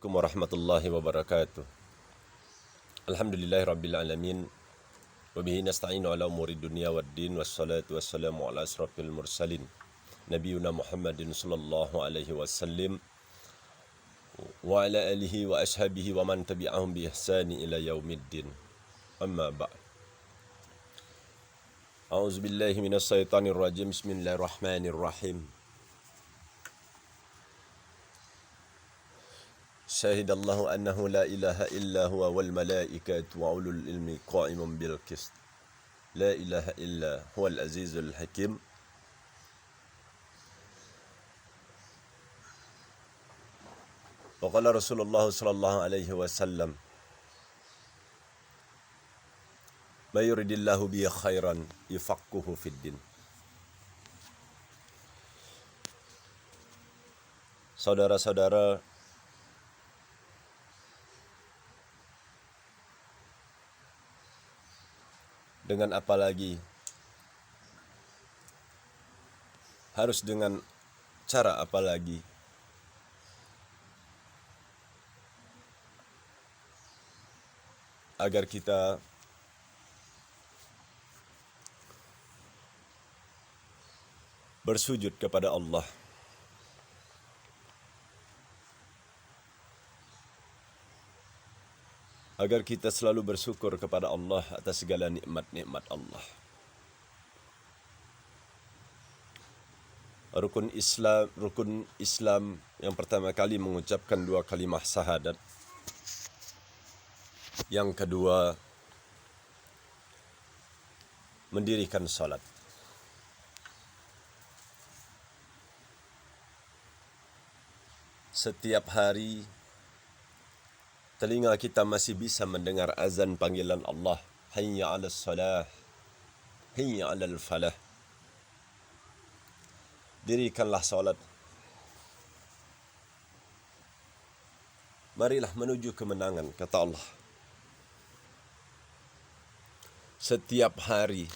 Assalamualaikum warahmatullahi wabarakatuh. Alhamdulillahirabbil alamin. Wa bihi nasta'inu ala umuri dunya waddin wassalatu wassalamu ala asrafil mursalin nabiyuna Muhammadin sallallahu alaihi wasallam wa ala alihi wa ashabihi wa man tabi'ahum bi ihsani ila yaumiddin. Amma ba'd. A'udzu billahi minas syaitonir rajim. Bismillahirrahmanirrahim. Syahidallahu annahu la ilaha illa huwa wal malaikatu wa ulul ilmi qa'imun bil qist. La ilaha illa huwal azizul hakim. Wa qala Rasulullah sallallahu alaihi wasallam, "May yuridillahu bihi khairan yufaqihuhu fid din." Saudara-saudara, dengan apa lagi? Harus dengan cara apa lagi? Agar kita bersujud kepada Allah. Agar kita selalu bersyukur kepada Allah atas segala nikmat-nikmat Allah. Rukun Islam yang pertama kali mengucapkan dua kalimah syahadat. Yang kedua, mendirikan salat. Setiap hari telinga kita masih bisa mendengar azan panggilan Allah. Hayya 'alas salah, hayya 'alal falah. Dirikanlah salat. Marilah menuju kemenangan, kata Allah. Setiap hari,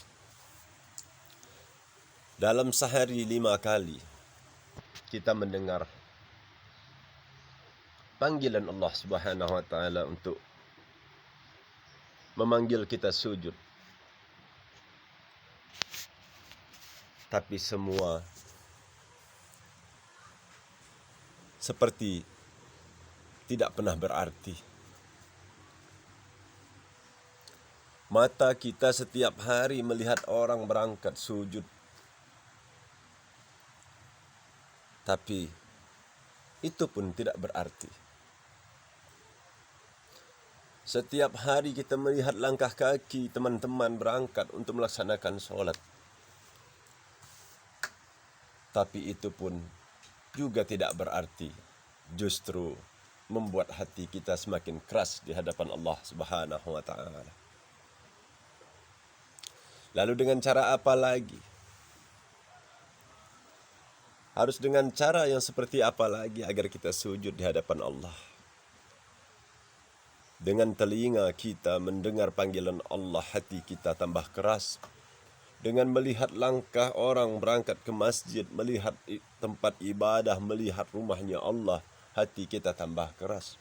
dalam sehari 5 kali, kita mendengar panggilan Allah Subhanahu wa ta'ala untuk memanggil kita sujud. Tapi semua seperti tidak pernah berarti. Mata kita setiap hari melihat orang berangkat sujud. Tapi itu pun tidak berarti. Setiap hari kita melihat langkah kaki teman-teman berangkat untuk melaksanakan sholat. Tapi itu pun juga tidak berarti. Justru membuat hati kita semakin keras di hadapan Allah Subhanahu wa ta'ala. Lalu dengan cara apa lagi? Harus dengan cara yang seperti apa lagi agar kita sujud di hadapan Allah? Dengan telinga kita mendengar panggilan Allah, hati kita tambah keras. Dengan melihat langkah orang berangkat ke masjid, melihat tempat ibadah, melihat rumahnya Allah, hati kita tambah keras.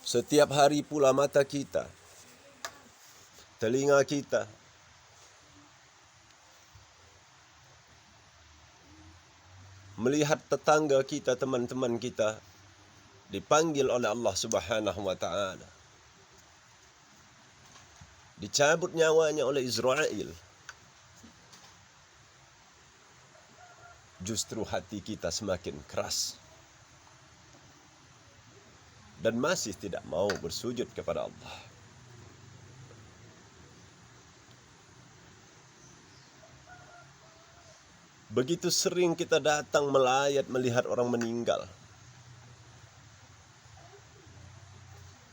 Setiap hari pula mata kita, telinga kita, melihat tetangga kita, teman-teman kita dipanggil oleh Allah Subhanahu wa ta'ala. Dicabut nyawanya oleh Israel. Justru hati kita semakin keras. Dan masih tidak mau bersujud kepada Allah. Begitu sering kita datang melayat melihat orang meninggal.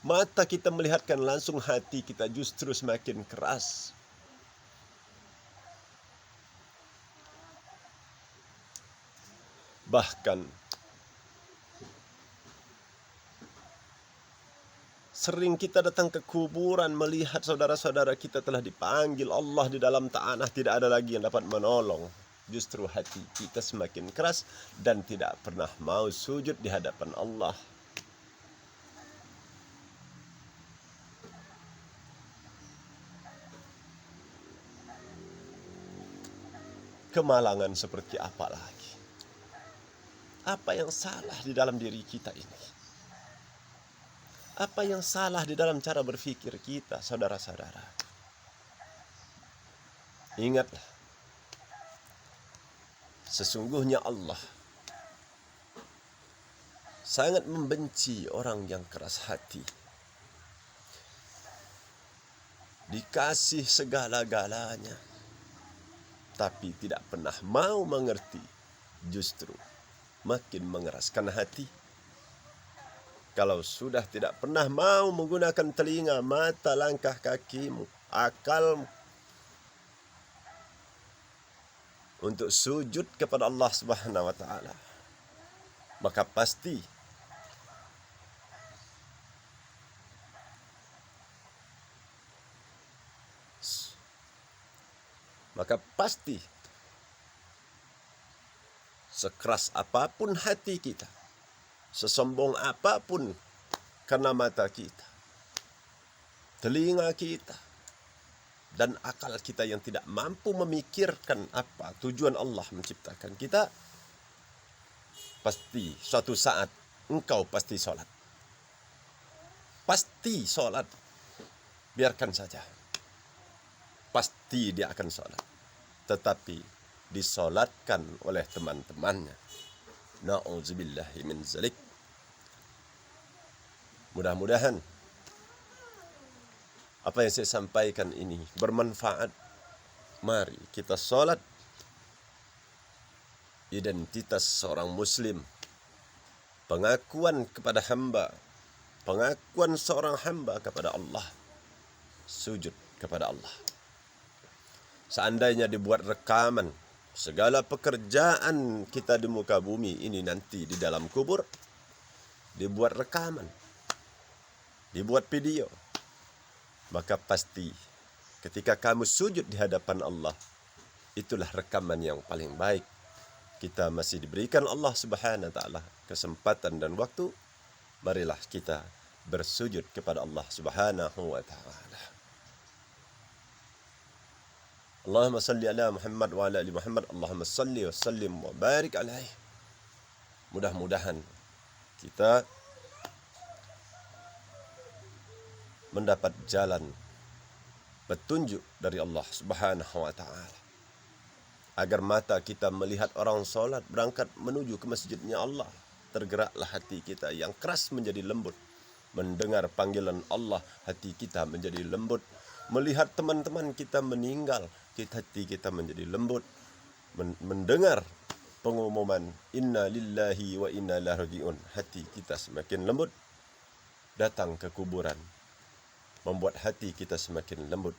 Mata kita melihatkan langsung, hati kita justru semakin keras. Bahkan sering kita datang ke kuburan melihat saudara-saudara kita telah dipanggil Allah di dalam tanah, tidak ada lagi yang dapat menolong. justru hati kita semakin keras dan tidak pernah mau sujud di hadapan Allah. Kemalangan seperti apa lagi? Apa yang salah di dalam diri kita ini? Apa yang salah di dalam cara berpikir kita, saudara-saudara? Ingatlah, sesungguhnya Allah sangat membenci orang yang keras hati. Dikasih segala-galanya, tapi tidak pernah mau mengerti, justru makin mengeraskan hati. Kalau sudah tidak pernah mau menggunakan telinga, mata, langkah kakimu, akalmu untuk sujud kepada Allah Subhanahu wa taala, maka pasti sekeras apapun hati kita, sesombong apapun karena mata kita, telinga kita, dan akal kita yang tidak mampu memikirkan apa tujuan Allah menciptakan kita, pasti suatu saat engkau pasti sholat. Pasti sholat. Biarkan saja. Pasti dia akan sholat. Tetapi disolatkan oleh teman-temannya. Na'udzubillahi min zalik. Mudah-mudahan apa yang saya sampaikan ini bermanfaat. Mari kita sholat. Identitas seorang muslim, pengakuan kepada hamba, pengakuan seorang hamba kepada Allah, sujud kepada Allah. Seandainya dibuat rekaman segala pekerjaan kita di muka bumi ini nanti di dalam kubur, dibuat rekaman, dibuat video, maka pasti ketika kamu sujud di hadapan Allah, itulah rekaman yang paling baik. Kita masih diberikan Allah Subhanahu wa taala kesempatan dan waktu, marilah kita bersujud kepada Allah Subhanahu wa taala. Allahumma salli ala Muhammad wa ala ali Muhammad. Allahumma salli wa sallim wa barik alaihi. Mudah-mudahan kita mendapat jalan petunjuk dari Allah Subhanahu wa taala, agar mata kita melihat orang sholat berangkat menuju ke masjidnya Allah, tergeraklah hati kita yang keras menjadi lembut. Mendengar panggilan Allah, hati kita menjadi lembut. Melihat teman-teman kita meninggal, hati kita menjadi lembut. Mendengar pengumuman inna lillahi wa inna ilaihi raji'un, hati kita semakin lembut. Datang ke kuburan membuat hati kita semakin lembut.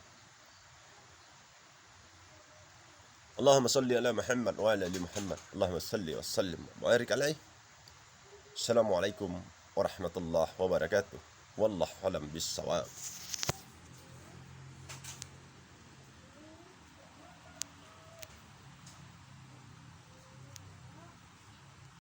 Allahumma salli ala Muhammad wa ala ali Muhammad. Allahumma salli wa sallim wa barik alaihi. Assalamualaikum warahmatullahi wabarakatuh. Wallahu alam bissawab.